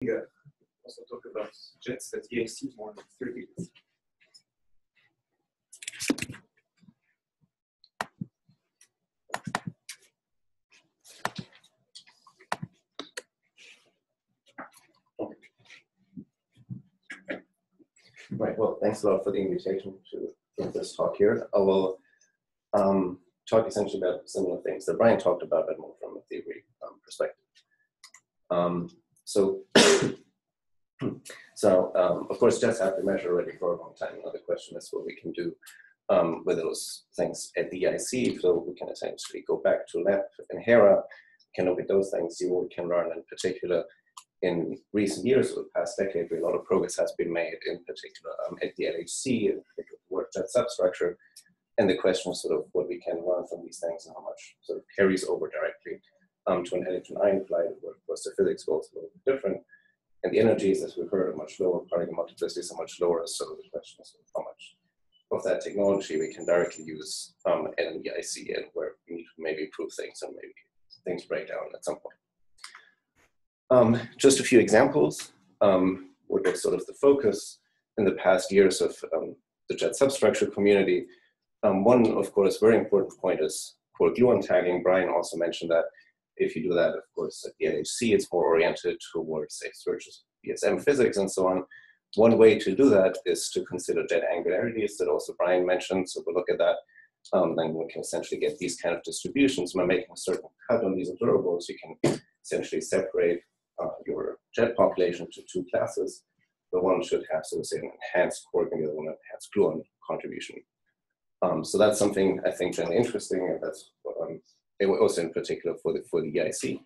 also talk about jets at EIC more than 30. Right, well, thanks a lot for the invitation to give this talk here. I will talk essentially about similar things that Brian talked about, but more from a theory perspective. Of course, jets have been measured already for a long time. Now the question is what we can do with those things at the EIC. So we can essentially go back to lab and HERA, can look at those things, see what we can learn. In particular, in recent years, or the past decade, a lot of progress has been made, in particular at the LHC, in particular work jet substructure. And the question is sort of what we can learn from these things and how much sort of carries over directly to an electron-ion flight, where of course the physics goes a little bit different. And the energies, as we've heard, are much lower, particle multiplicities are much lower. So the question is how much of that technology we can directly use at an EIC, and where we need to maybe improve things and maybe things break down at some point. Just a few examples, what was sort of the focus in the past years of the jet substructure community. One, of course, very important point is quark gluon tagging. Brian also mentioned that if you do that, of course, at the LHC, it's more oriented towards, say, searches, BSM physics and so on. One way to do that is to consider jet angularities that also Brian mentioned. So we'll look at that. Then we can essentially get these kind of distributions. By making a certain cut on these observables, you can essentially separate your jet population to two classes. The one should have, so to say, an enhanced quark, and the other one an enhanced gluon contribution. So that's something I think generally interesting, and that's what also in particular for the EIC.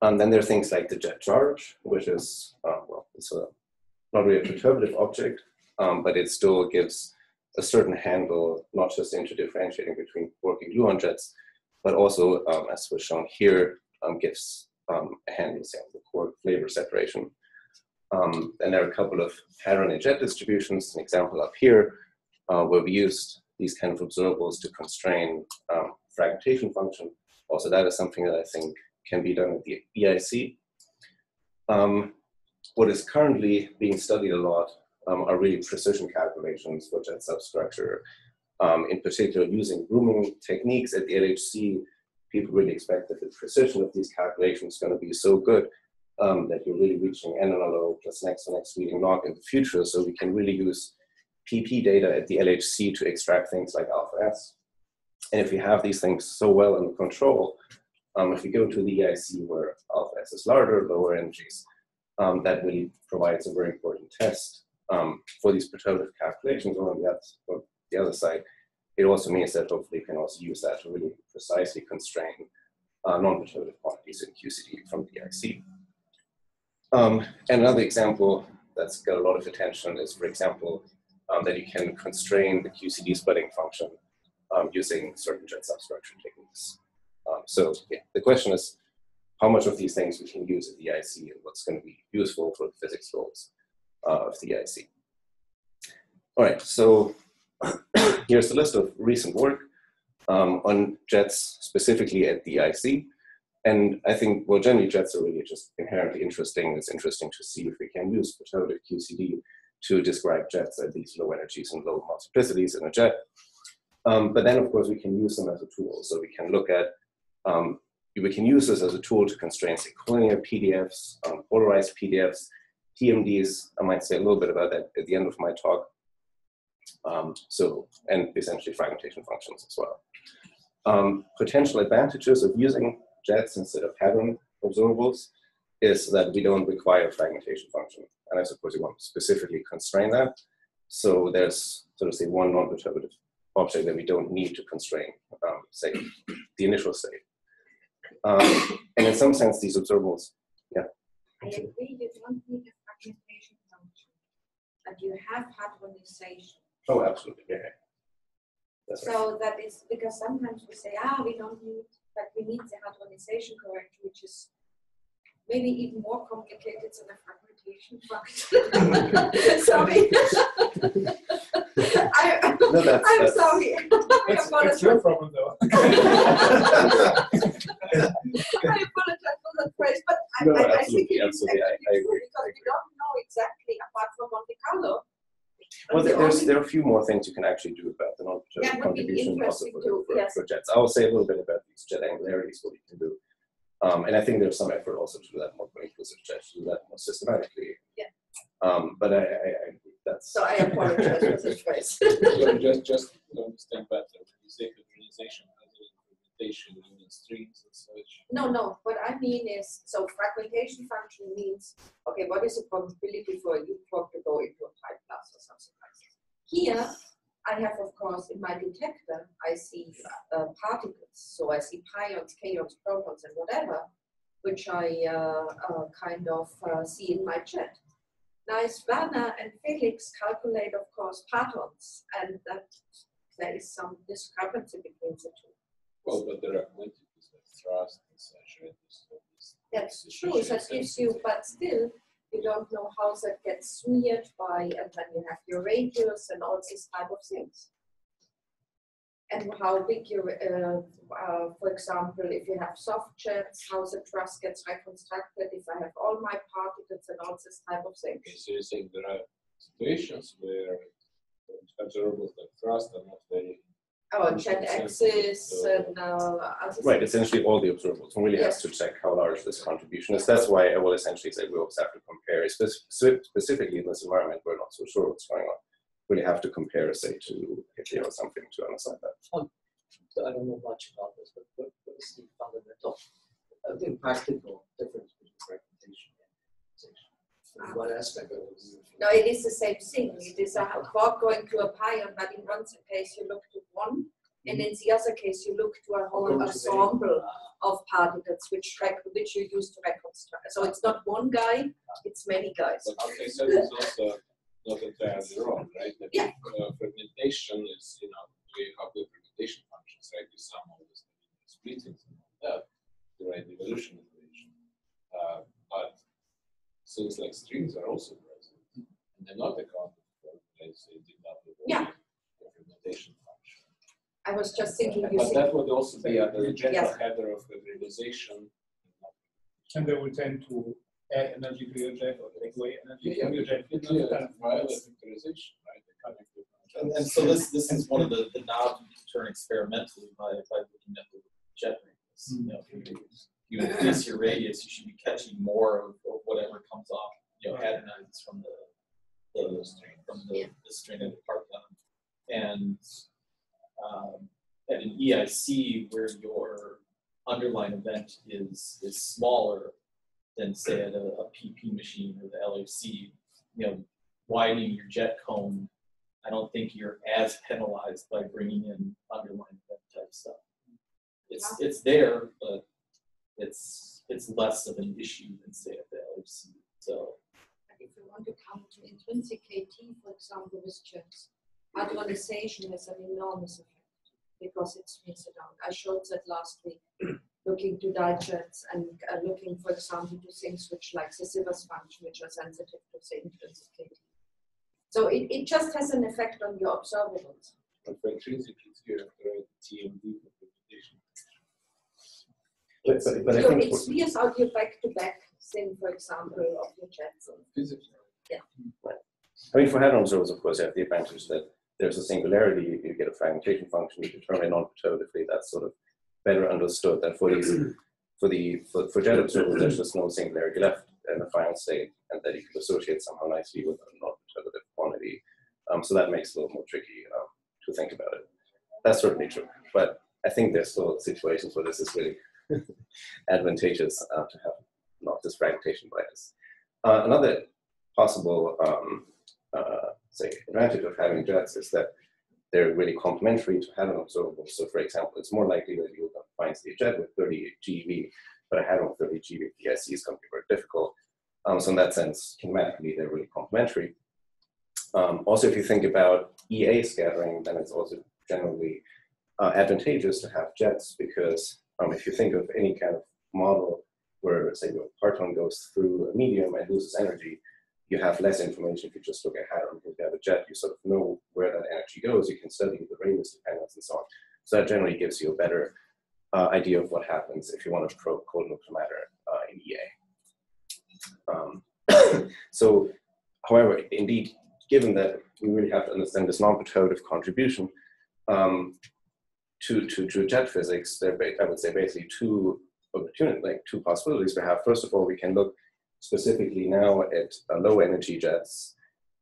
Then there are things like the jet charge, which is, well, it's not really a perturbative object, but it still gives a certain handle, not just into differentiating between quark and gluon jets, but also, as was shown here, gives a handle, say, the quark flavor separation. And there are a couple of pattern and jet distributions. An example up here, where we used these kind of observables to constrain fragmentation function. Also, that is something that I think can be done at the EIC. What is currently being studied a lot are really precision calculations for jet substructure. In particular, using grooming techniques at the LHC, people really expect that the precision of these calculations is going to be so good that you're really reaching n on a low plus next to next leading log in the future. So we can really use PP data at the LHC to extract things like alpha S. And if we have these things so well under control, if we go to the EIC where alpha S is larger, lower energies, that really provides a very important test for these perturbative calculations. Or on the other side, it also means that hopefully you can also use that to really precisely constrain non-perturbative quantities in QCD from the EIC. And another example that's got a lot of attention is, for example, that you can constrain the QCD splitting function using certain jet substructure techniques. So yeah, the question is how much of these things we can use at the EIC and what's going to be useful for the physics goals of the EIC. All right, so here's a list of recent work on jets specifically at the EIC. And I think, well, generally jets are really just inherently interesting. It's interesting to see if we can use perturbative QCD to describe jets at these low energies and low multiplicities in a jet. But then, of course, we can use them as a tool. So we can look at, we can use this as a tool to constrain, say, collinear PDFs, polarized PDFs, TMDs. I might say a little bit about that at the end of my talk. And essentially fragmentation functions as well. Potential advantages of using jets instead of having observables is that we don't require fragmentation function. And I suppose you want to specifically constrain that. So there's sort of say one non-perturbative object that we don't need to constrain, say, the initial state. And in some sense, these observables, yeah. I agree you don't need a fragmentation function, but you have hadronization. Oh, absolutely, yeah. That's right. So that is because sometimes we say, we don't need, but we need the hadronization correction, which is maybe even more complicated than a fragmentation function. Sorry. I'm sorry. It's your problem, though. I apologize for that phrase, but No, I think absolutely, it is absolutely. I actually true agree. because we don't know exactly apart from Monte Carlo. Well, there are a few more things you can actually do about the non-perturbative That would be contribution also interesting for, too, yes. for jets. I will say a little bit about these jet angularities, what you can do. And I think there's some effort also to do that more for inclusive jets, to do that more systematically. Yeah. But I agree. That's. So I apologize for this phrase. So just to understand better, when you say factorization has an implementation in streams and such. No. What I mean is, so fragmentation function means, okay, what is the probability for a electron to go into a pi plus or something like this? Here, I have, of course, in my detector, I see particles. So I see pions, kaons, protons, and whatever, which I kind of see in my jet. Now, Werner and Felix calculate, of course, partons, and that there is some discrepancy between the two. Well, but there are quantities like thrust and such, right? That's true, that gives you, but still, you don't know how that gets smeared by, and then you have your radius and all these type of things. And how big your, for example, if you have soft jets, how the thrust gets reconstructed, if I have all my particles and all this type of thing. Okay, so you're saying there are situations where observables like thrust are not very. Oh, jet axis and other Right, things. essentially all the observables. One really has to check how large this contribution is. That's why I will essentially say we always have to compare, specifically in this environment, we're not so sure what's going on. Really have to compare, say, to something to understand that. I don't know much about this, but what is the fundamental, the practical difference between fragmentation and organization? What aspect of it? No, it is the same thing. It is a quark going to a pion, but in one case you look to one, and in the other case you look to a whole ensemble of particles which you use to reconstruct. So it's not one guy, it's many guys. But what they said is also not entirely wrong, right? That Yeah. Fragmentation is, we have the fragmentation functions, right? You sum all the splittings and all that, the right evolution equation. But things like strings are also present, and they're not accounted for, let's say, Yeah. the fragmentation function. I was just thinking you But see. that would also be under the general Yes. header of hybridization. And they will tend to add energy to your jet or take away energy from your jet. It's a wireless factorization, right? They connect with And so this is one of the knobs you can turn experimentally by looking at the jet radius. If you increase your radius, you should be catching more of whatever comes off, adenites from the string of the parton. And at an EIC where your underlying event is smaller than say at a PP machine or the LHC, widening your jet cone, I don't think you're as penalized by bringing in underlying event type stuff. It's there, but it's less of an issue than say at the LHC. So If you want to come to intrinsic KT, for example, with jets, hadronization has an enormous effect because it smooths it out. I showed that last week, looking to digits and looking, for example, to things which like the Sivers function, which are sensitive to the intrinsic KT. So it just has an effect on your observables. But for intrinsic, you have the right TMD for fragmentation. But I think It smears out your back-to-back thing, for example, of your jets. Physics. Right. I mean, for hadron observables, of course, you have the advantage that there's a singularity. You get a fragmentation function. You determine non-perturbatively. That's sort of better understood than for these. For jet observables, there's just no singularity left in the final state, and that you can associate somehow nicely with a non-perturbative quantity. So that makes it a little more tricky to think about it. That's certainly true, but I think there's still situations where this is really advantageous to have not this fragmentation bias. Another possible say advantage of having jets is that they're really complementary to hadron observables. So for example, it's more likely that you'll find a jet with 30 GeV, but a hadron with 30 GeV EIC is going to be very difficult. So in that sense, kinematically, they're really complementary. Also, if you think about EA scattering, then it's also generally advantageous to have jets because if you think of any kind of model where, say, your parton goes through a medium and loses energy, you have less information if you just look at hadron. If you have a jet, you sort of know where that energy goes. You can study the radius dependence and so on. So that generally gives you a better idea of what happens if you want to probe cold nuclear matter in EA. So, however, indeed, given that we really have to understand this non-perturbative contribution to jet physics, there I would say basically two possibilities we have. First of all, we can look specifically now at low energy jets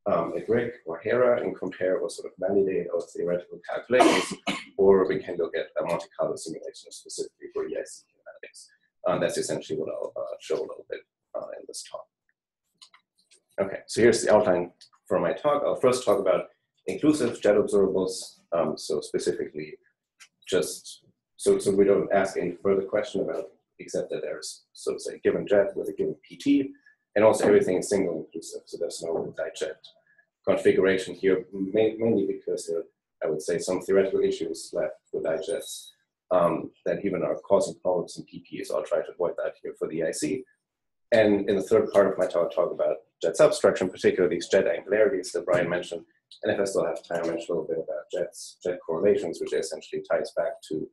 at RIC or HERA and compare or sort of validate our theoretical calculations, or we can look at a Monte Carlo simulation specifically for EIC kinematics. That's essentially what I'll show a little bit in this talk. Okay, so here's the outline for my talk. I'll first talk about inclusive jet observables, so specifically just, so we don't ask any further question about, except that there's, so to say, a given jet with a given PT, and also everything is single inclusive, so there's no dijet configuration here, mainly because there are, I would say, some theoretical issues left with dijets that even are causing problems in PP, so I'll try to avoid that here for the EIC. And in the third part of my talk, I'll talk about jet substructure, in particular these jet angularities that Brian mentioned, and if I still have time, I'll mention a little bit about jet correlations, which essentially ties back to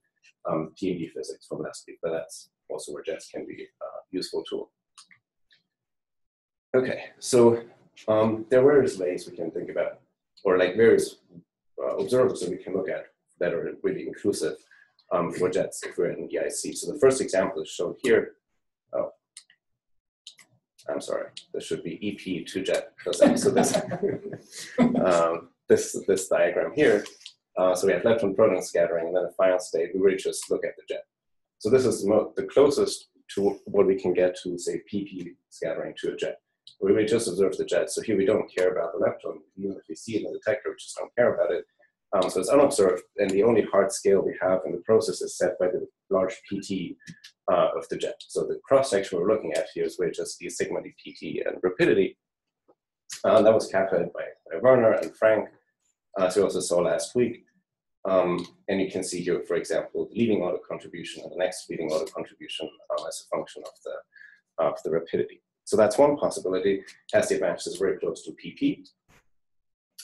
TMD physics from last week, but that's also where jets can be a useful tool. Okay, so there are various ways we can think about, or like various observables that we can look at that are really inclusive for jets if we're in EIC. So the first example is shown here. Oh, I'm sorry, this should be EP to jet. So this diagram here. So we have lepton proton scattering, and then a final state, we really just look at the jet. So this is the closest to what we can get to, say, PP scattering to a jet. We really just observe the jet. So here we don't care about the lepton. Even if we see it in the detector, we just don't care about it. So it's unobserved, and the only hard scale we have in the process is set by the large PT of the jet. So the cross-section we're looking at here is where just the sigma d PT and rapidity. That was calculated by Werner and Frank, as we also saw last week. And you can see here, for example, the leading order contribution and the next leading order contribution as a function of the rapidity. So that's one possibility, as the advantage is very close to PP.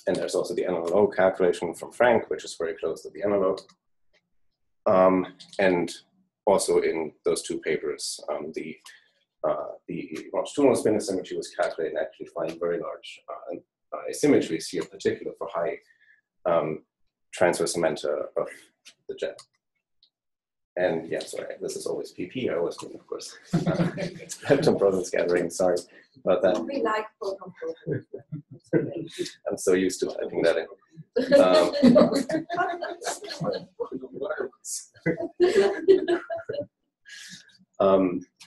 And there's also the NLO calculation from Frank, which is very close to the NLO. And also in those two papers, the longitudinal spin asymmetry was calculated and actually find very large asymmetries here, in particular for high transverse momenta of the jet. And yeah, sorry, this is always PP. I always mean, of course, lepton proton scattering. Sorry about that. We like proton proton. I'm so used to typing that in.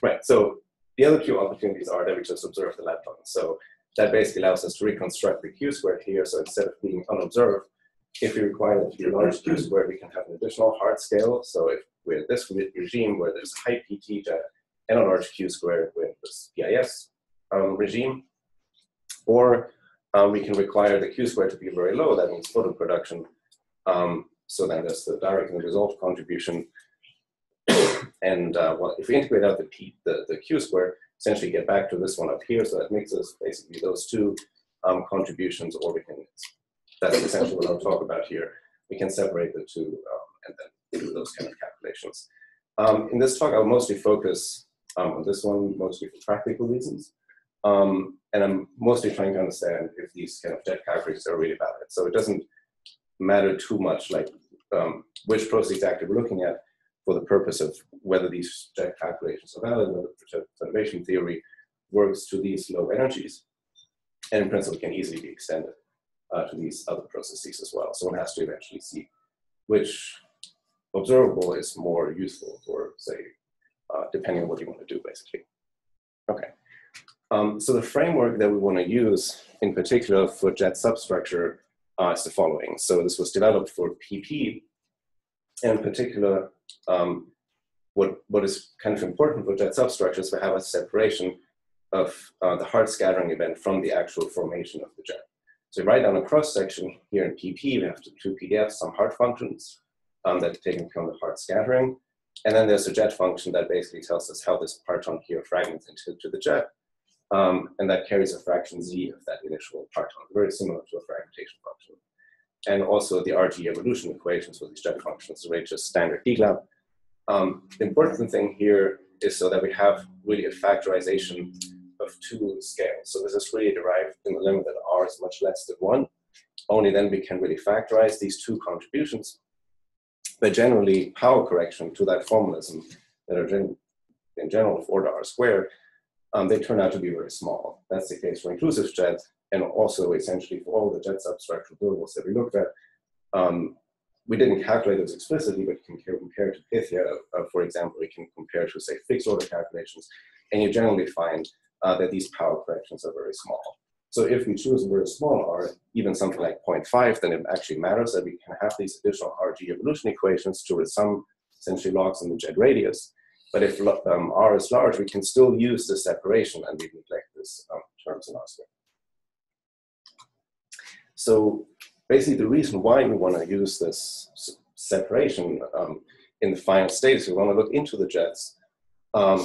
Right, so the other two opportunities are that we just observe the lepton. So that basically allows us to reconstruct the Q squared here. So instead of being unobserved, if we require it to be a large Q squared, we can have an additional hard scale. So if we're in this regime where there's a high PT jet and a large Q squared with this PIS regime, or we can require the Q squared to be very low. That means photon production. So then there's the direct and resolved contribution. And well, if we integrate out the Q squared, essentially get back to this one up here. So that mixes basically those two contributions, or we can, that's essentially what I'll talk about here. We can separate the two and then do those kind of calculations. In this talk, I'll mostly focus on this one, mostly for practical reasons. And I'm mostly trying to understand if these kind of jet calculations are really valid. So it doesn't matter too much like which process exactly we're looking at for the purpose of whether these jet calculations are valid, whether the perturbation theory works to these low energies, and in principle can easily be extended to these other processes as well. So one has to eventually see which observable is more useful for, say, depending on what you want to do, basically. Okay. So the framework that we want to use, in particular for jet substructure, is the following. So this was developed for PP, and in particular, what is kind of important for jet substructure is to have a separation of the hard scattering event from the actual formation of the jet. So write down a cross section here in PP. We have two PDFs, some hard functions that take into account the hard scattering, and then there's a jet function that basically tells us how this parton here fragments into the jet. And that carries a fraction z of that initial parton, very similar to a fragmentation function. And also the RG evolution equations for these jet functions, so just standard DGLAB. The important thing here is so that we have really a factorization of of 2 scales. So this is really derived in the limit that R is much less than 1. Only then we can really factorize these 2 contributions. But generally, power correction to that formalism that are in general of order R squared, they turn out to be very small. That's the case for inclusive jet, and also essentially for all the jet substructural observables that we looked at. We didn't calculate those explicitly, but you can compare to Pythia, for example, we can compare to, say, fixed order calculations, and you generally find that these power corrections are very small. So if we choose a very small R, even something like 0.5, then it actually matters that we can have these additional RG evolution equations to some essentially logs in the jet radius. But if R is large, we can still use this separation and we neglect this terms in R squared. So basically the reason why we want to use this separation in the final state is we want to look into the jets.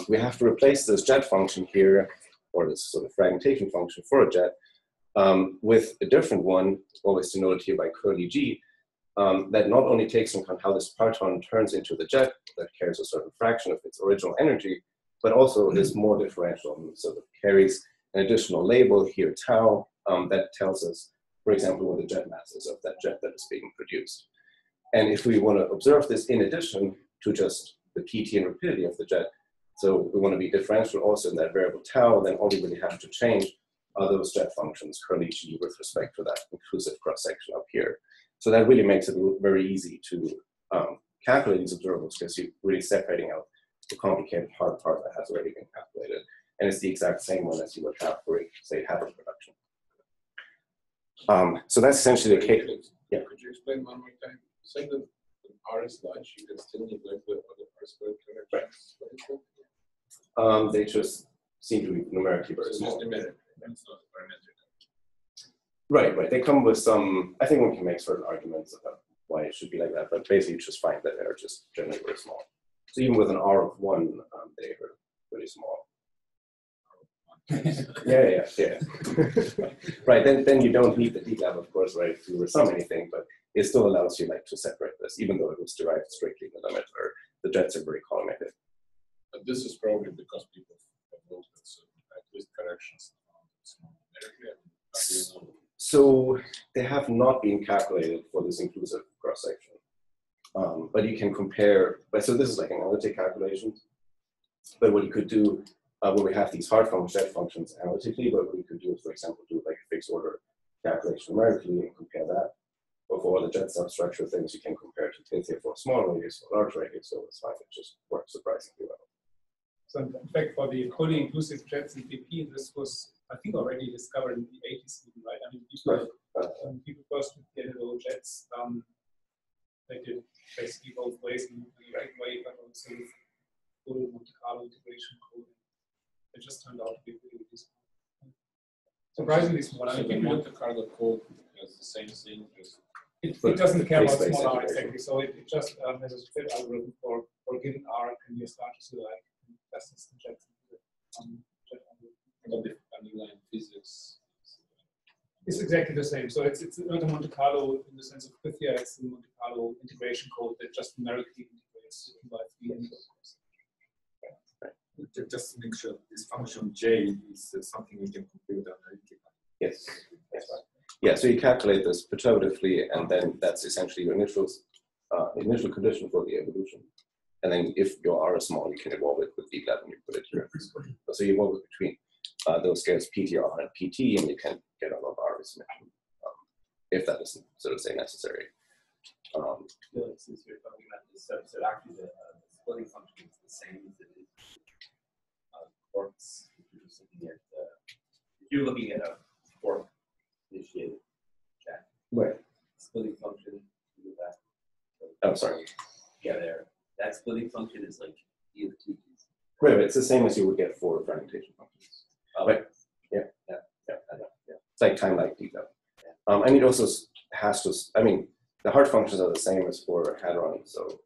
We have to replace this jet function here, or this sort of fragmentation function for a jet, with a different one, always denoted here by curly G, that not only takes into account how this parton turns into the jet that carries a certain fraction of its original energy, but also is more differential, so it carries an additional label here, tau, that tells us, for example, what the jet mass is of that jet that is being produced. And if we want to observe this in addition to just the PT and rapidity of the jet, so we want to be differential also in that variable tau, then all we really have to change are those jet functions, curly G, with respect to that inclusive cross-section up here. So that really makes it very easy to calculate these observables, because you're really separating out the complicated hard part that has already been calculated. And it's the exact same one as you would have for, say, Hadron production. So that's essentially the case. Yeah. Could you explain one more time? Say that R is large, you can still neglect the other R squared corrections. They just seem to be numerically very small. Numeric, it's not parametric. Right. They come with some, I think one can make certain arguments about why it should be like that, but basically you just find that they're just generally very small. So even with an R of 1, they are really small. Yeah. Right, then you don't need the D lab, of course, right, to sum anything, but it still allows you to separate this, even though it was derived strictly in the limit where the jets are very collimated. But this is probably because people have looked at certain twist corrections. So they have not been calculated for this inclusive cross-section. But you can compare, so this is like an analytic calculation, but what you could do, where we have these hard jet functions analytically, but what you could do is, for example, do like a fixed order calculation numerically and compare that. But for all the jet substructure things, you can compare to Pythia for a small radius or large radius, so it's fine, it just works surprisingly well. So in fact, for the fully inclusive jets in PP, this was, I think, already discovered in the 80s, right? I mean, people first with the little jets, they did basically both ways, in the right way, but also with full Monte Carlo integration code. It just turned out to be really small. Surprisingly small. So the Monte Carlo code has the same thing, just it doesn't care about small R exactly. So it just has a fit algorithm for given R can be as large as you like. That's the jet. But the underlying physics is exactly the same. So it's not a Monte Carlo in the sense of Pythia, it's the Monte Carlo integration code that just numerically integrates by 3 inputs. Just to make sure this function J is something we can compute analytically. Yes, that's right. Yeah, so you calculate this perturbatively, and then that's essentially your initial condition for the evolution. And then if your R is small, you can evolve it with D lab and you put it here. So you evolve it between those scales PTR and PT, and you can get a lot of R resolution if that isn't sort of say necessary. Since you're talking about this, so actually the splitting function is the same as it is quarks. If you're looking at a quark initiated chat, Right. Splitting function, do that. Oh, sorry. Yeah, there. That splitting function is like E of 2 T's. Right, it's the same as you would get for fragmentation functions. Right. Yeah. It's like time like D lab. And it also has to, I mean, the hard functions are the same as for hadron, so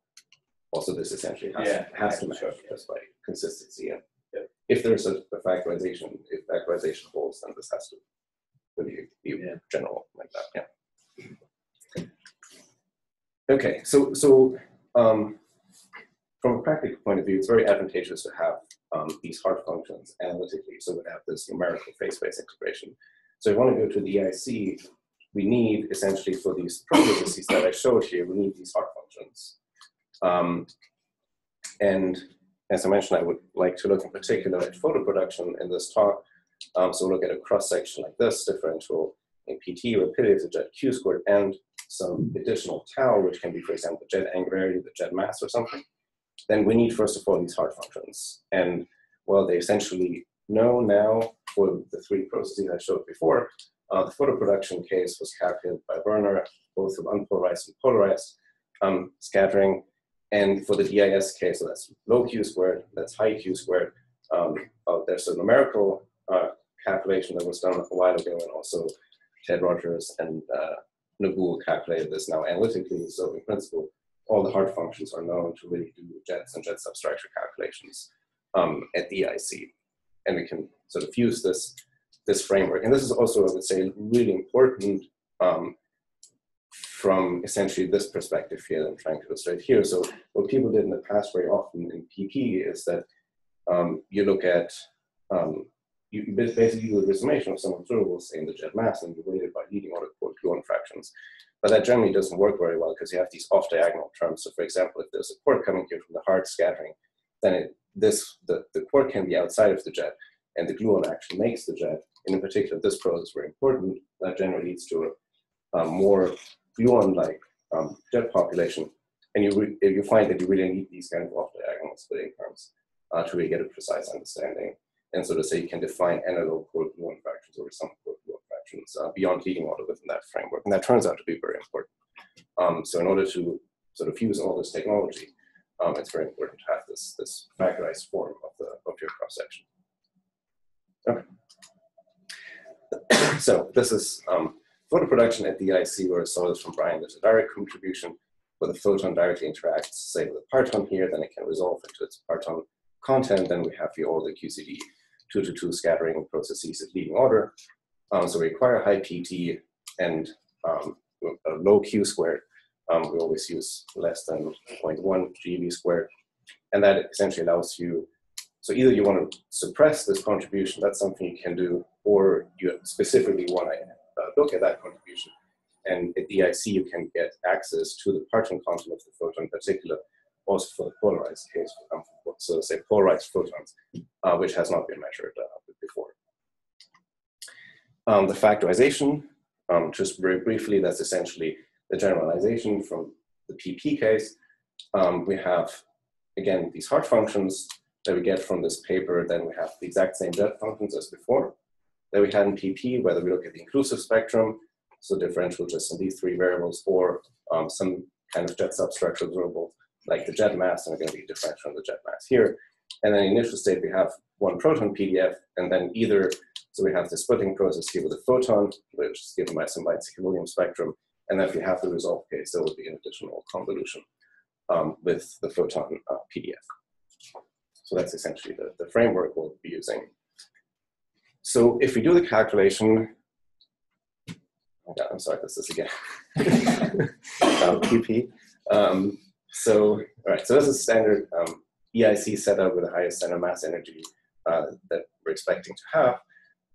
also this essentially has to match just by consistency. And if there's a factorization, if factorization holds, then this has to be general like that. Yeah. Okay, so from a practical point of view, it's very advantageous to have these hard functions analytically. So we have this numerical phase space integration. So if we want to go to the EIC, we need essentially for these processes that I showed here, we need these hard functions. And as I mentioned, I would like to look in particular at photo production in this talk. So look at a cross section like this, differential in PT, rapidity of the jet Q squared, and some additional tau, which can be, for example, the jet angularity, the jet mass or something. Then we need, first of all, these hard functions. And well, they essentially know now for the three processes I showed before. The photo production case was calculated by Werner, both with unpolarized and polarized scattering. And for the DIS case, so that's low Q squared, that's high Q squared. There's a numerical calculation that was done a while ago, and also Ted Rogers and Nagul calculated this now analytically. So in principle, all the hard functions are known to really do jets and jet substructure calculations at the EIC. And we can sort of use this framework. And this is also, I would say, really important from essentially this perspective here that I'm trying to illustrate here. So what people did in the past very often in PP is that you look at, you basically do a resummation of some observables, say in the jet mass, and you weight it by leading order gluon fractions. But that generally doesn't work very well because you have these off-diagonal terms. So for example, if there's a quark coming here from the hard scattering, then the quark can be outside of the jet, and the gluon actually makes the jet. And in particular, this process is very important. That generally leads to a more gluon-like jet population. And you find that you really need these kind of off-diagonal splitting terms to really get a precise understanding. And so to say, you can define analog quark gluon fractions over some quark gluon fractions beyond leading order within that framework. And that turns out to be very important. So in order to sort of use all this technology, it's very important to have this factorized form of your cross-section. Okay. So this is photo production at the EIC, where I saw this from Brian. There's a direct contribution where the photon directly interacts, say, with a parton here, then it can resolve into its parton content. Then we have here all the QCD 2-to-2 scattering processes at leading order. So we require high PT and a low Q squared. We always use less than 0.1 GeV squared. And that essentially allows you, so either you want to suppress this contribution, that's something you can do, or you specifically want to look at that contribution. And at the EIC, you can get access to the parton content of the photon in particular, also for the polarized case, so say polarized photons, which has not been measured before. The factorization, just very briefly, that's essentially the generalization from the PP case. We have, again, these hard functions that we get from this paper. Then we have the exact same jet functions as before that we had in PP, whether we look at the inclusive spectrum, so differential just in these three variables, or some kind of jet substructure observable, like the jet mass, and we're going to be differential in the jet mass here. And then in initial state, we have one proton PDF, and then either, so we have the splitting process here with a photon, which is given by some Weizsäcker-Williams spectrum. And then if we have the resolve case, there will be an additional convolution with the photon PDF. So that's essentially the framework we'll be using. So if we do the calculation, oh God, I'm sorry, this is again, PP. All right, so this is standard EIC setup with the highest center mass energy that we're expecting to have,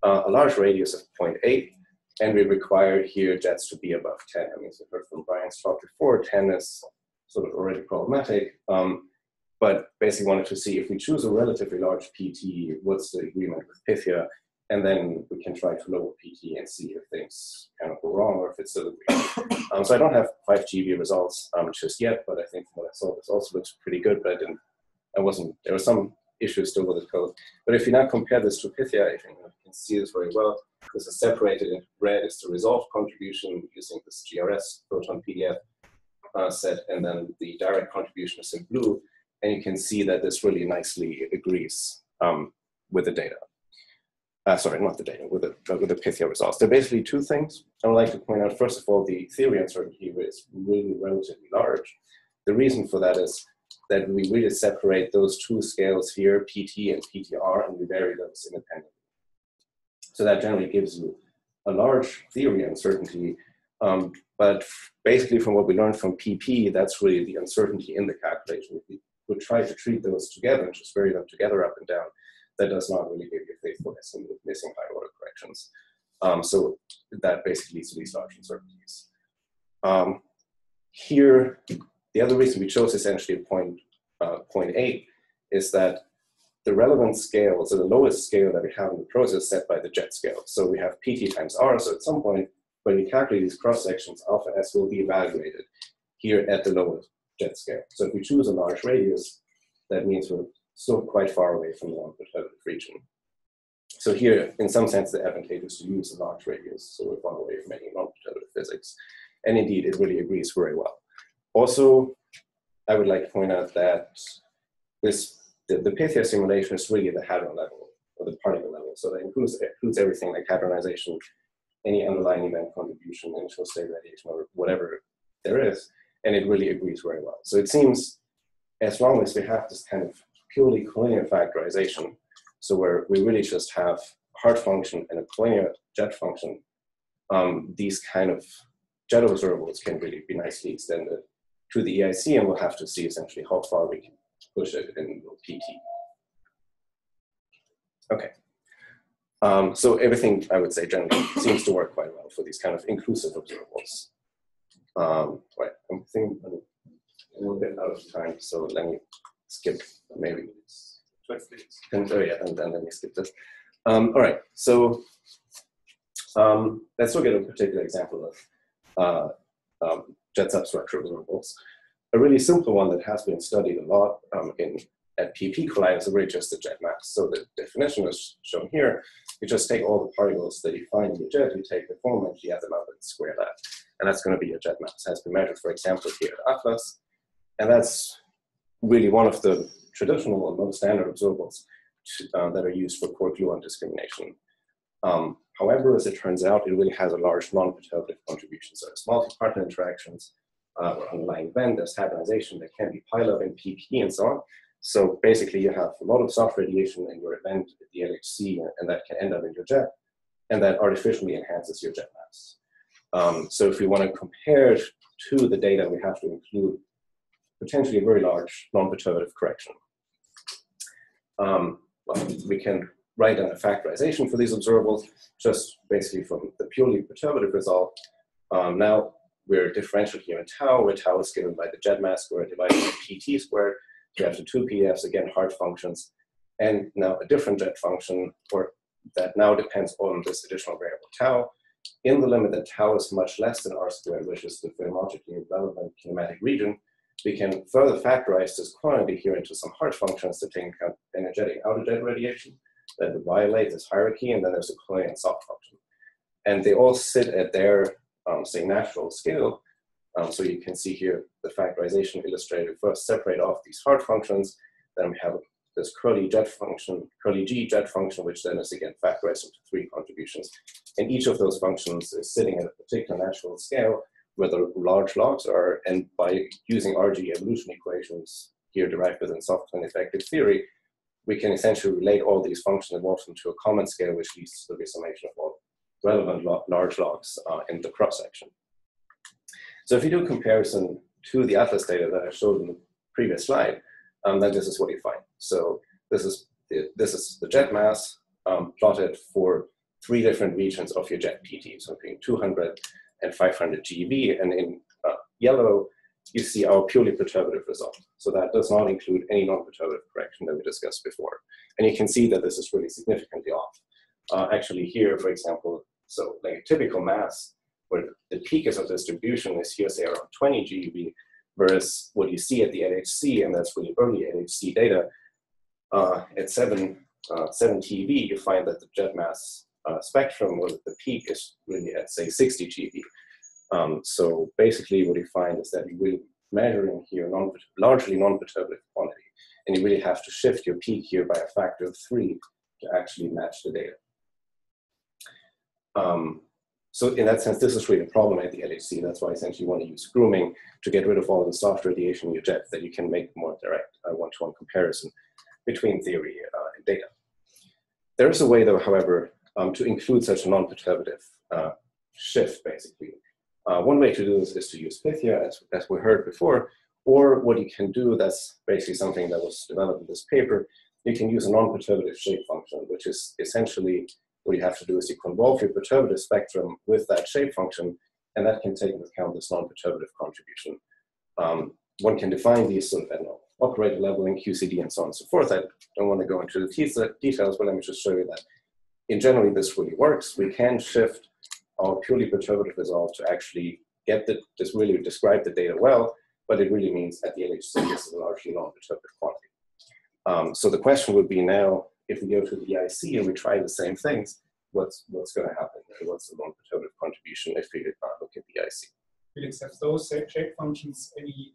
a large radius of 0.8, and we require here jets to be above 10. I mean, so we heard from Brian's talk before, 10 is sort of already problematic, but basically wanted to see if we choose a relatively large PT, what's the agreement with Pythia, and then we can try to lower PT and see if things kind of go wrong or if it's still agreed. So I don't have 5 GeV results just yet, but I think from what I saw, this also looks pretty good, but there were some issues still with the code. But if you now compare this to Pythia, I think you can see this very well. This is separated in red is the resolved contribution using this GRS photon PDF set, and then the direct contribution is in blue. And you can see that this really nicely agrees with the data. Sorry, not the data, with the Pythia results. There are basically two things I would like to point out. First of all, the theory uncertainty is really relatively large. The reason for that is that we really separate those two scales here, PT and PTR, and we vary those independently. So that generally gives you a large theory uncertainty, but basically from what we learned from PP, that's really the uncertainty in the calculation. would try to treat those together and just vary them together up and down, that does not really give you a faithful estimate of missing high order corrections. So that basically leads to these large uncertainties. Here, the other reason we chose essentially point 8 is that the relevant scale, so the lowest scale that we have in the process is set by the jet scale. So we have PT times R, so at some point when we calculate these cross sections, alpha S will be evaluated here at the lowest jet scale. So if we choose a large radius, that means we're still quite far away from the non-perturbative region. So here, in some sense, the advantage is to use a large radius, so we're far away from any non-perturbative physics. And indeed, it really agrees very well. Also, I would like to point out that the Pythia simulation is really at the hadron level, or the particle level. So that includes everything like hadronization, any underlying event contribution, initial state radiation, or whatever there is, and it really agrees very well. So it seems, as long as we have this kind of purely collinear factorization, so where we really just have Hart function and a collinear jet function, these kind of jet observables can really be nicely extended to the EIC, and we'll have to see essentially how far we can push it in PT. Okay. So everything, I would say, generally seems to work quite well for these kind of inclusive observables. Right, I'm thinking I'm a little bit out of time, so let me skip maybe. And then let me skip this. All right, so let's look at a particular example of jet substructure observables. A really simple one that has been studied a lot at PP colliders is really just the jet mass. So the definition is shown here. You just take all the particles that you find in the jet, you take the form and you add them up and square that. And that's going to be your jet mass. It has been measured, for example, here at Atlas. And that's really one of the traditional and most standard observables that are used for core-gluon discrimination. However, as it turns out, it really has a large non-perturbative contribution. So there's multi-partner interactions, or underlying event, there's hadronization, there can be pileup in PP and so on. So basically you have a lot of soft radiation in your event at the LHC, and that can end up in your jet, and that artificially enhances your jet mass. So if we want to compare to the data, we have to include potentially a very large non-perturbative correction. Well, we can write down a factorization for these observables, just basically from the purely perturbative result. Now we're differential here in tau, where tau is given by the jet mass squared divided by PT squared. We have the two PDFs, again, Hart functions, and now a different jet function that now depends on this additional variable tau. In the limit that tau is much less than R squared, which is the physiologically relevant kinematic region, we can further factorize this quantity here into some Hart functions to take account energetic outer jet radiation that would violate this hierarchy, and then there's a collinear and soft function. And they all sit at their, say, natural scale. So you can see here the factorization illustrated. First, separate off these Hart functions. Then we have this curly jet function, curly G jet function, which then is again factorized into 3 contributions. And each of those functions is sitting at a particular natural scale where the large logs are. And by using RG evolution equations here derived within soft and effective theory, we can essentially relate all these functions and morph them to a common scale, which leads to the summation of all relevant large logs in the cross section. So if you do a comparison to the Atlas data that I showed in the previous slide, then this is what you find. So this is the jet mass plotted for 3 different regions of your jet PT, so between 200 and 500 GeV, and in yellow, you see our purely perturbative result. So that does not include any non-perturbative correction that we discussed before. And you can see that this is really significantly off. Actually here, for example, so like a typical mass, where the peak of distribution is here, say, around 20 GeV, whereas what you see at the LHC, and that's really early LHC data, at 7 TeV, you find that the jet mass spectrum, where the peak is really at, say, 60 GeV. So basically what you find is that you're really measuring here largely non-perturbative quantity, and you really have to shift your peak here by a factor of 3 to actually match the data. So in that sense, this is really a problem at the LHC. That's why essentially you want to use grooming to get rid of all the soft radiation in your jet, that you can make more direct one-to-one comparison between theory and data. There is a way, though, however, to include such a non-perturbative shift, basically. One way to do this is to use Pythia, as we heard before, Or what you can do, that's basically something that was developed in this paper, you can use a non-perturbative shape function, which is essentially what you have to do is you convolve your perturbative spectrum with that shape function, and that can take into account this non-perturbative contribution. One can define these sort of, I don't know, operator leveling, QCD, and so on and so forth. I don't want to go into the details, but let me just show you that in general, this really works. We can shift our purely perturbative result to actually get this really describe the data well, but it really means at the LHC, this is a largely non-perturbative quantity. So the question would be now, if we go to the EIC and we try the same things, what's going to happen? What's the non-perturbative contribution if we look at the EIC? Felix, have those shape functions any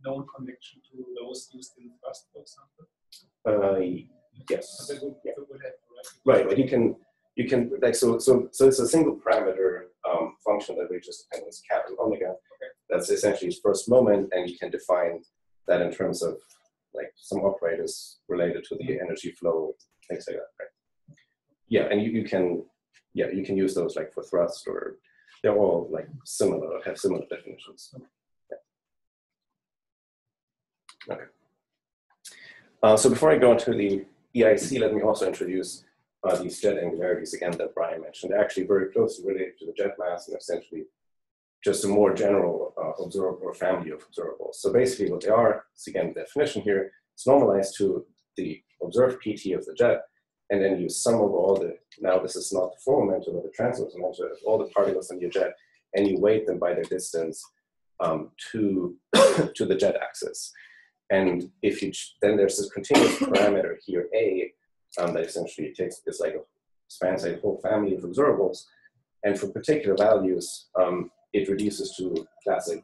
known connection to those used in Rust, for example? Yes. They would have, right, but you can like so it's a single parameter function that reaches dependence cap and omega. Okay. That's essentially its first moment, and you can define that in terms of like some operators related to the energy flow, things like that, right? Yeah, and you can use those like for thrust, or they're all like similar, have similar definitions. Yeah. Okay. So before I go into the EIC, let me also introduce these jet angularities again that Brian mentioned. They're actually very closely related to the jet mass and essentially just a more general observable or family of observables. So basically what they are, is again the definition here, it's normalized to the observed PT of the jet, and then you sum over all the, now this is not the formal momentum or the transverse momentum, of all the particles in your jet, and you weight them by their distance to the jet axis. And if you, then there's this continuous parameter here, A, that essentially takes, it's like spans a whole family of observables. And for particular values, it reduces to classic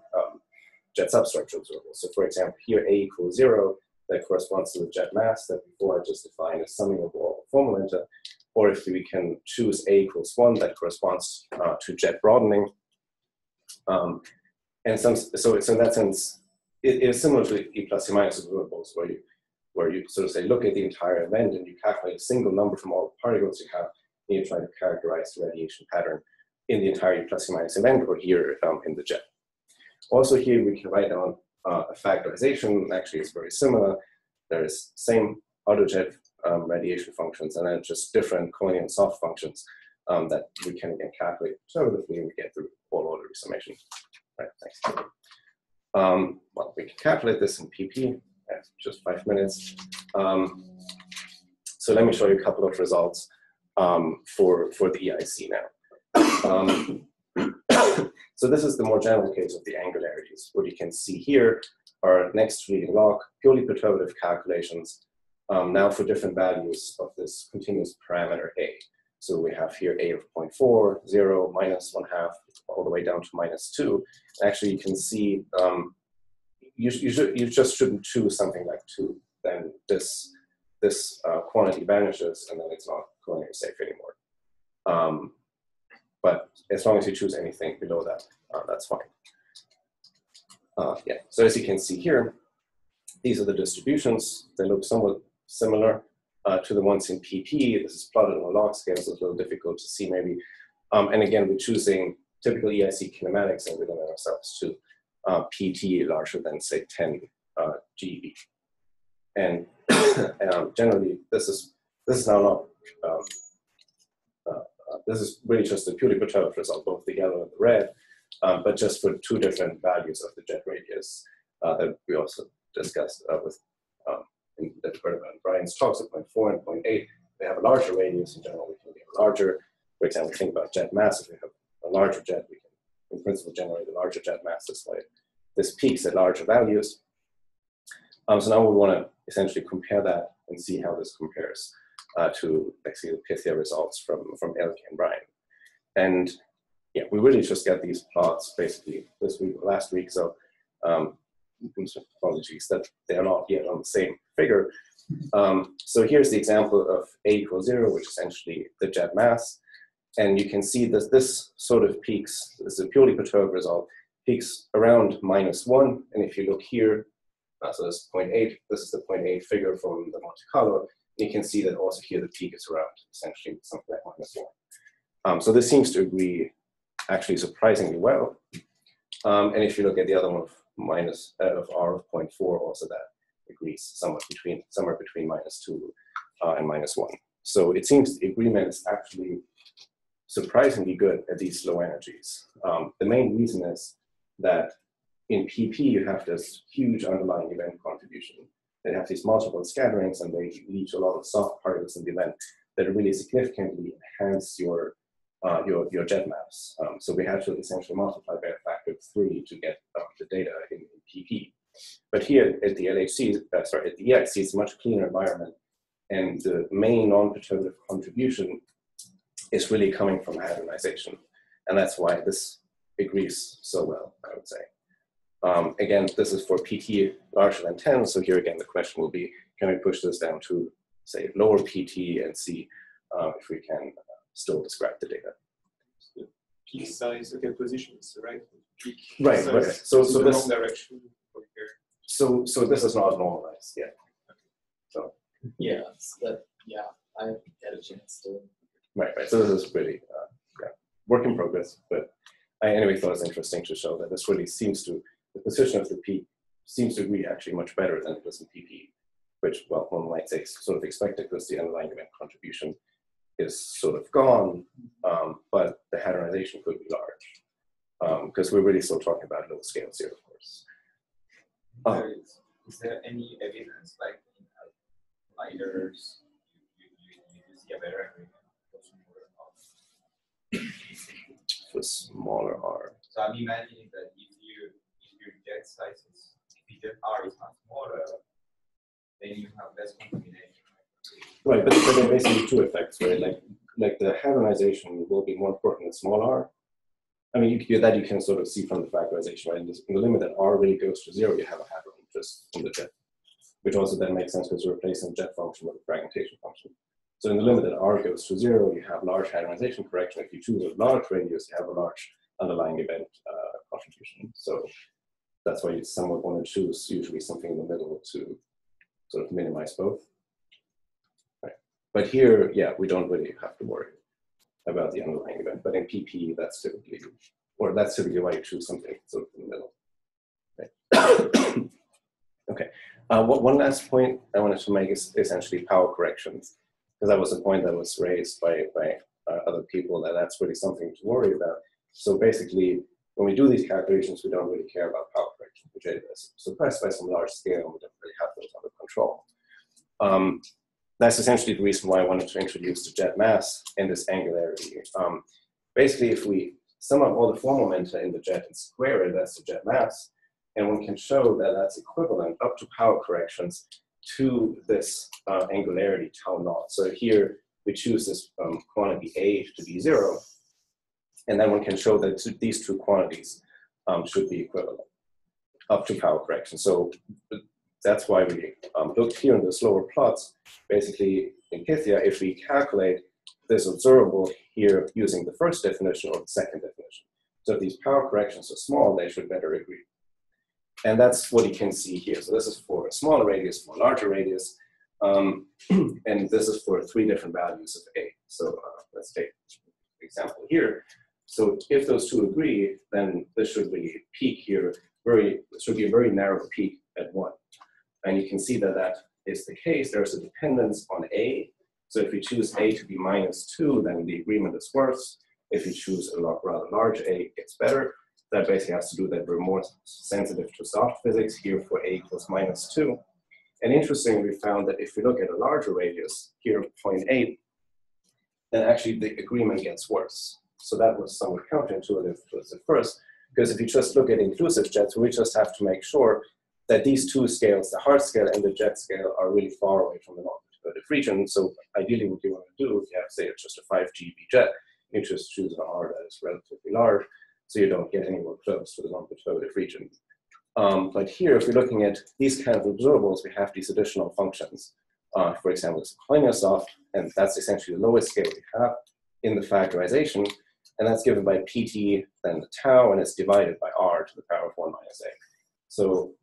jet substructure observables. So for example, here A equals 0, that corresponds to the jet mass that before I just defined as summing of all form momenta. Or if we can choose A equals 1, that corresponds to jet broadening. And so in that sense, it is similar to E plus E minus observables, where you sort of say, look at the entire event and you calculate a single number from all the particles you have, and you try to characterize the radiation pattern in the entire E plus E minus event, or here in the jet. Also here we can write down a factorization. Actually, it's very similar. There is same autojet radiation functions, and then just different Cohendian and soft functions that we can again calculate conservatively, and we get the whole order summation. Right, thanks. Well, we can calculate this in PP. Just 5 minutes. So let me show you a couple of results for the EIC now. So this is the more general case of the angularities. What you can see here are next reading log, purely perturbative calculations, now for different values of this continuous parameter A. So we have here A of 0.4, 0, minus 1/2, all the way down to -2. Actually, you can see you just shouldn't choose something like 2. Then this quantity vanishes, and then it's not coherently safe anymore. But as long as you choose anything below that, that's fine. Yeah. So as you can see here, these are the distributions. They look somewhat similar to the ones in PP. This is plotted on a log scale, so it's a little difficult to see maybe. And again, we're choosing typical EIC kinematics, and we're going to ourselves to PT larger than say 10 GeV. And generally, this is now not. This is really just a purely perturbed result, both the yellow and the red, but just for 2 different values of the jet radius that we also discussed in Brian's talks at 0.4 and 0.8. They have a larger radius. In general, we can get larger. For example, think about jet mass. If we have a larger jet, we can, in principle, generate a larger jet mass this way. This peaks at larger values. So now we want to essentially compare that and see how this compares to actually the Pythia results from Elke and Brian. And yeah, we really just get these plots basically this week or last week. So apologies that they are not yet on the same figure. So here's the example of A equals 0, which is essentially the jet mass. And you can see that this sort of peaks, this is a purely perturbed result, peaks around -1. And if you look here, so this is 0.8, this is the 0.8 figure from the Monte Carlo. You can see that also here the peak is around essentially something like -1. So this seems to agree actually surprisingly well. And if you look at the other one of R of 0.4, also that agrees somewhere between -2 and -1. So it seems the agreement is actually surprisingly good at these low energies. The main reason is that in PP you have this huge underlying event contribution. They have these multiple scatterings, and they lead to a lot of soft particles in the event that really significantly enhance your jet maps. So we have to essentially multiply by a factor of 3 to get the data in PP. But here at the LHC, at the EIC, it's a much cleaner environment, and the main non-perturbative contribution is really coming from hadronization, and that's why this agrees so well, I would say. Again, this is for PT larger than 10, so here again the question will be, can we push this down to, say, lower PT and see if we can still describe the data. Peak size, okay, positions, right? Peak Right, size, right. So the this wrong direction from here. So this is not normalized yet. So Yeah, I had a chance to. right. So this is really work in progress, but I anyway thought it was interesting to show that this really seems to, the position of the peak seems to agree actually much better than it does in PP, which, well, one might say sort of expected because the underlying event contribution is sort of gone, but the hadronization could be large because we're really still talking about low scales here, of course. Is there any evidence, like in lighters, you see a better agreement For smaller R. So I'm imagining that if your jet sizes, if your R is much smaller, then you have less contamination. Right, but there are basically two effects, right? Like the hadronization will be more important in small R. I mean, you can sort of see from the factorization, right? In the limit that R really goes to 0, you have a hadron just in the jet, which also then makes sense because you're replacing the jet function with a fragmentation function. So in the limit that R goes to 0, you have large hadronization correction. If you choose a large radius, you have a large underlying event contribution. So that's why you somewhat want to choose usually something in the middle to sort of minimize both. Right. But here, yeah, we don't really have to worry about the underlying event. But in PP, that's typically why you choose something sort of in the middle. Right. Okay. One last point I wanted to make is essentially power corrections, because that was a point that was raised by other people, that that's really something to worry about. So basically, when we do these calculations, we don't really care about power correction, which is suppressed by some large scale, and we don't really have those under control. That's essentially the reason why I wanted to introduce the jet mass and this angularity. Basically, if we sum up all the form momenta in the jet and square it, that's the jet mass, and one can show that that's equivalent up to power corrections to this angularity tau naught. So here we choose this quantity A to be 0, and then one can show that these two quantities should be equivalent up to power correction. So that's why we looked here in the slower plots. Basically, in Pythia, if we calculate this observable here using the first definition or the second definition. So if these power corrections are small, they should better agree. And that's what you can see here. So this is for a smaller radius, for a larger radius. And this is for 3 different values of A. So let's take an example here. So if those two agree, then this should be peak here. It should be a very narrow peak at 1. And you can see that that is the case. There's a dependence on A. So if we choose A to be -2, then the agreement is worse. If you choose a rather large A, it gets better. That basically has to do that we're more sensitive to soft physics here for A equals -2. And interestingly, we found that if we look at a larger radius, here 0.8, then actually the agreement gets worse. So that was somewhat counterintuitive to us at first, because if you just look at inclusive jets, we just have to make sure that these two scales, the hard scale and the jet scale, are really far away from the non-perturbative region. So ideally what you want to do, if you have, say, just a 5 GeV jet, you just choose an R that is relatively large, so you don't get anywhere close to the non-perturbative region. But here, if we're looking at these kind of observables, we have these additional functions. For example, it's Kolyasov, and that's essentially the lowest scale we have in the factorization, and that's given by PT, then the tau, and it's divided by R to the power of 1 minus A. So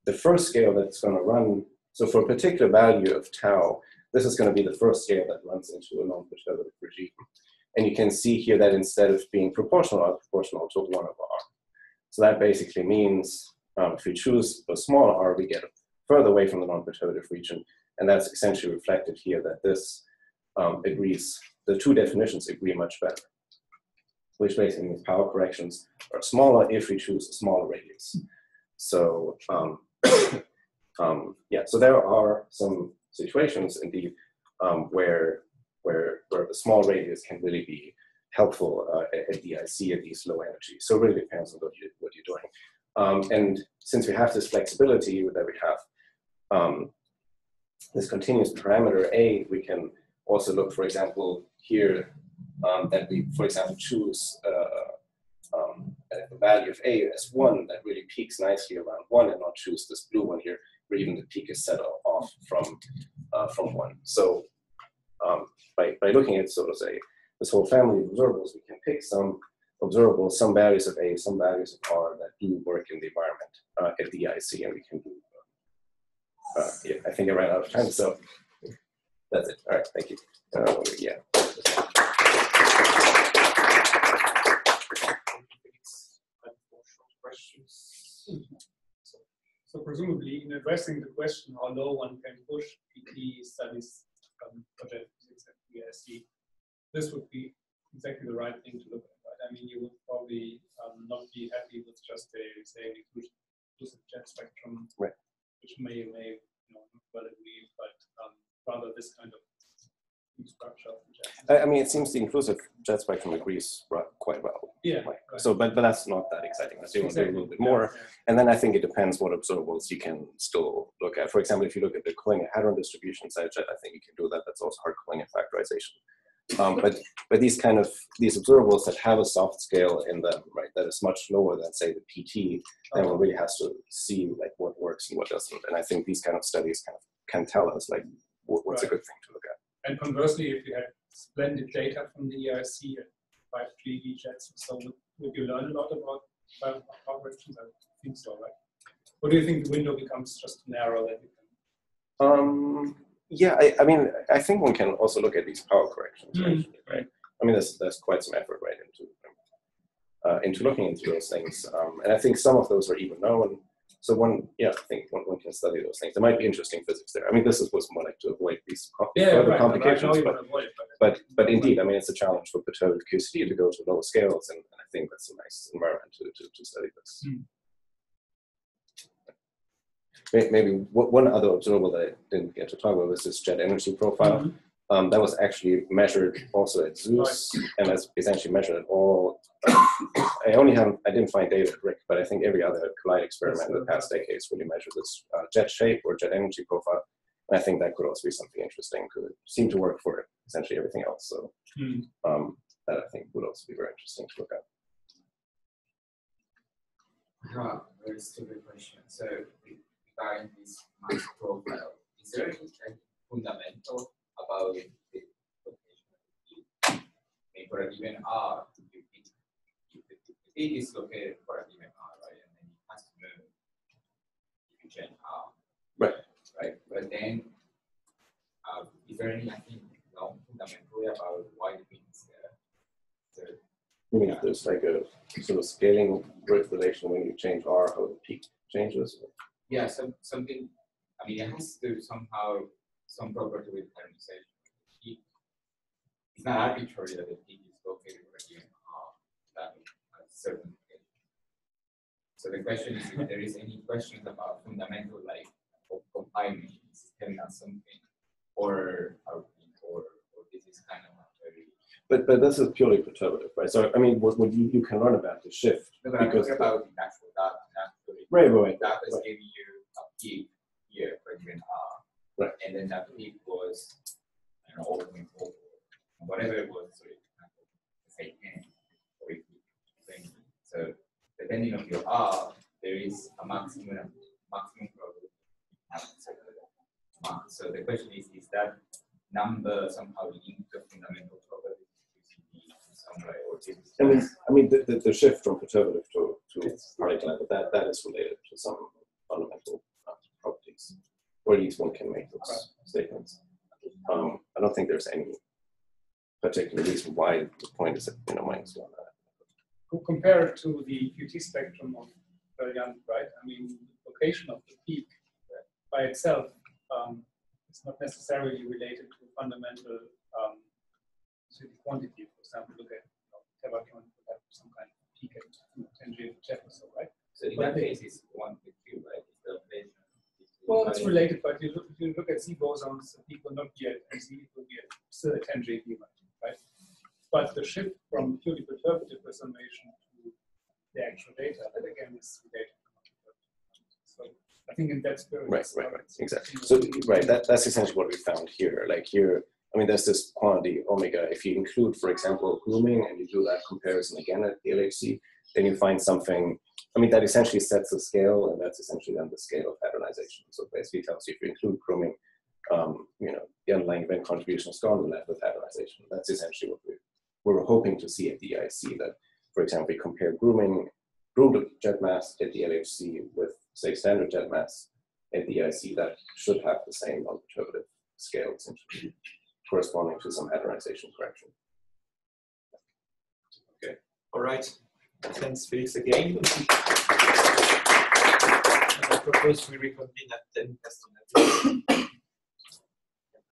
the first scale that's going to run, so for a particular value of tau, this is going to be the first scale that runs into a non-perturbative regime. And you can see here that instead of being proportional to 1 over R. So that basically means If we choose a small r, we get further away from the non-perturbative region, and that's essentially reflected here that this agrees, the two definitions agree much better, which basically means power corrections are smaller if we choose a smaller radius. So yeah, so there are some situations indeed where the small radius can really be helpful at the IC at these low energies. So it really depends on what you're doing. And since we have this flexibility that we have this continuous parameter A, we can also look, for example, here that we, for example, choose the value of A as 1 that really peaks nicely around 1, and not choose this blue one here where even the peak is set off from 1. So by looking at, so to say, this whole family of observables, we can pick some observables, some values of A, some values of R that do work in the environment at the IC, and we can do. Yeah, I think I ran out of time, so that's it. All right, thank you. Yeah. Questions. So presumably, in addressing the question how low one can push PT studies project physics at the EIC, this would be exactly the right thing to look at, right? I mean, you would probably not be happy with just a, say, inclusive jet spectrum, right, which may not well agree, but rather this kind of structure of the jet. I mean, it seems the inclusive jet spectrum agrees quite well. Yeah. Like, right. So, but that's not that exciting. Let's do a little bit more. Yeah. And then I think it depends what observables you can still look at. For example, if you look at the collinear hadron distribution side jet, I think you can do that. That's also hard collinear factorization. But these observables that have a soft scale in them, right, that is much lower than, say, the PT, then one really has to see like what works and what doesn't. And I think these kind of studies can tell us like what's a good thing to look at. And conversely, if you had splendid data from the EIC at 5 3D jets, so would you learn a lot about power corrections? I think so, right? Or do you think the window becomes just narrow that you can? Yeah, I mean, I think one can also look at these power corrections, actually, right? I mean, there's quite some effort right into looking into those things, and I think some of those are even known. So I think one can study those things. There might be interesting physics there. I mean, this was more like to avoid these further complications, but indeed, I mean, it's a challenge for perturbed QCD to go to lower scales, and I think that's a nice environment to study this. Maybe one other observable that I didn't get to talk about was this jet energy profile. That was actually measured also at Zeus, and that's essentially measured at all. I didn't find data at RIC, but I think every other Collide experiment in the past decades really measured this jet shape or jet energy profile. And I think that could also be something interesting because it seemed to work for essentially everything else. So that I think would also be very interesting to look at. Very stupid question. So regarding this mass profile, is there any fundamental about the location? For a given R, the peak is located for a given R, right? And then it has to move if you change R. Right. But then, is there anything fundamentally about why the peak is there? So, you mean if there's like a sort of scaling relation when you change R, how the peak changes? Yeah, something. I mean, it has to somehow some property with thermization. It's not arbitrary that the peak is located where you that at a certain location. So the question is if there is any questions about fundamental like confinement telling us something, or this is kind of not very. But this is purely perturbative, right? So I mean, what you can learn about the shift because about the natural data, right. Data is giving you a peak here for given R, right? And then that peak was, I don't know, 0.4, whatever it was. So say 10 or 20. So depending on your R, there is a maximum probability. So the question is that number somehow linked to fundamental properties in some way, or I mean, the shift from perturbative to particle that is related to some fundamental properties, or at least one can make those statements. I don't think there's any particular reason why the point is at -1. Compare it to the QT spectrum of brilliant, right? I mean, the location of the peak by itself is not necessarily related to fundamental to the quantity. For example, look at Tevacon would have some kind of peak at 10 GHz or so, right? So in that case, it's 1 with 2, right? It's the relation. Well, it's related, but if you look at C bosons, the peak will not be at MC, it will be at still at 10 GeV, right? But the shift from purely perturbative summation to the actual data, that again is related. So I think in that spirit, right, exactly. So that's essentially what we found here. Like here, I mean, there's this quantity omega. If you include, for example, grooming, and you do that comparison again at the LHC, then you find something. I mean, that essentially sets the scale, and that's essentially then the scale of patternization. So basically tells you if you include grooming, the underlying event contribution is gone, and left with patternization. That's essentially what we were hoping to see at the EIC. That, for example, we compare groomed jet mass at the LHC with, say, standard jet mass at the EIC, that should have the same non-perturbative scale, essentially, corresponding to some patternization correction. Okay, all right. Thanks, Felix, again. I propose we reconvene at 10 past